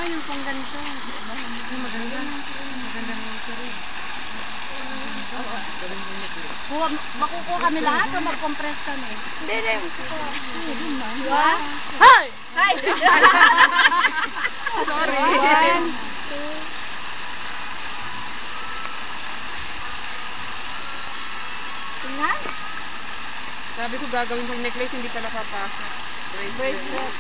yung pang ganito. Maganda. Maganda ng sarili. Makukuha kami lahat o mag-compress kami? Hindi. Hi! Hi! Sorry. One, tingnan? Sabi ko gagawin kong necklace, hindi pala papasok. Bracelet.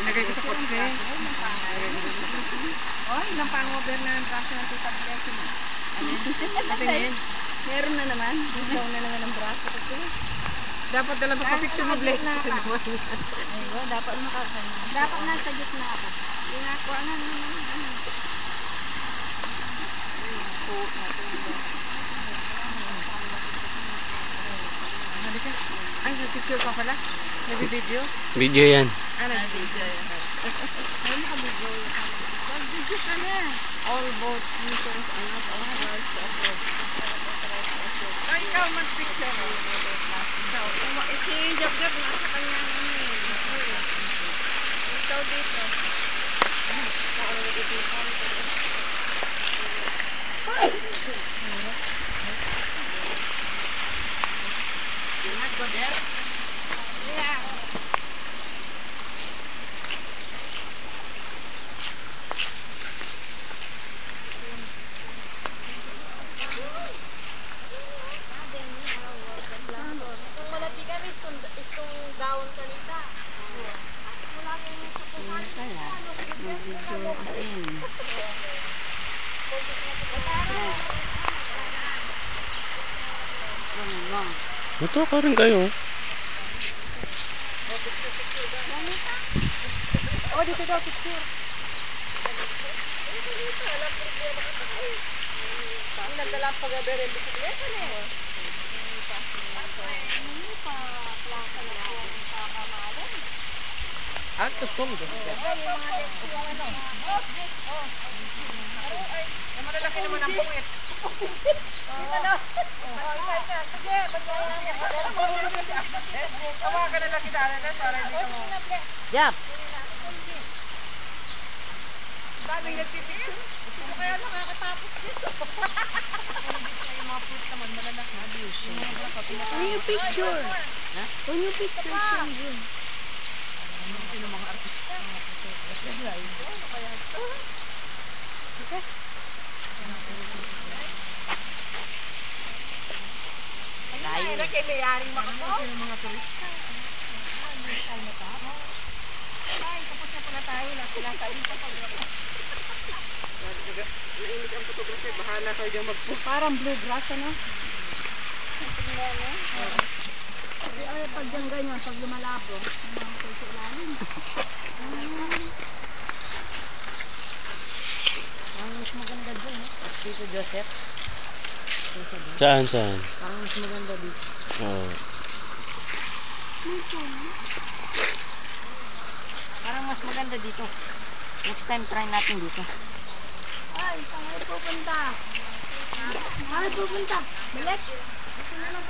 Nagay ko sa kotse. Oh, ilang pang-over na ng braso ng Tita Blessing. Patingin. Meron na naman. Biglaw na naman ang braso ko. Dapat dala pa-picture mo, Bless. Ayun, dapat makakanya. Dapat nasa gitna ako. Ginagawa na naman. Halika. Ay, nag-picture pa pala. Nag-video? Video yan. Nag-video yan. Ay, nakabigyo. Mag-video ka na. All boat users are not authorized to upload. Ay, ikaw mag-picture. Si Jab-Jab nasa kanya ikaw dito. You're not good there? Yeah. Kung malati ka rin, itong daon kanita. Wala kang sukuhan. Mag-video atin. Ito ka rin kayo. Oh, dito daw picture. Nagdala pa gabi rin bisikleta na eh. At the song. Malalaki naman ang puwit. Sige, bagay namin. Tawagan na lang kita na para hindi ka mo. Jab. Daming nagpipicture. Ito kaya nakakatapos dito. Yung mga puwit naman malalaki. When you picture. When you picture. Sino mga artista? Ay, na kay Mayaring Makako. Sino mga turista? Ay, tapos na pala tayo. Sinasabi pa pag Nainig ang photography. Bahala kayo dyan mag-post. parang bluegrass, ano? Ay, pag dyan ganyan, pag lumalabo, mga sa ilalim. Ang mas maganda dyan, eh. Dito, Joseph. Saan? Parang mas maganda dito. Oo. Parang mas maganda dito. Next time, try natin dito. Ay, saan kayo pupunta? Ay, pupunta. Balik. Ito na lang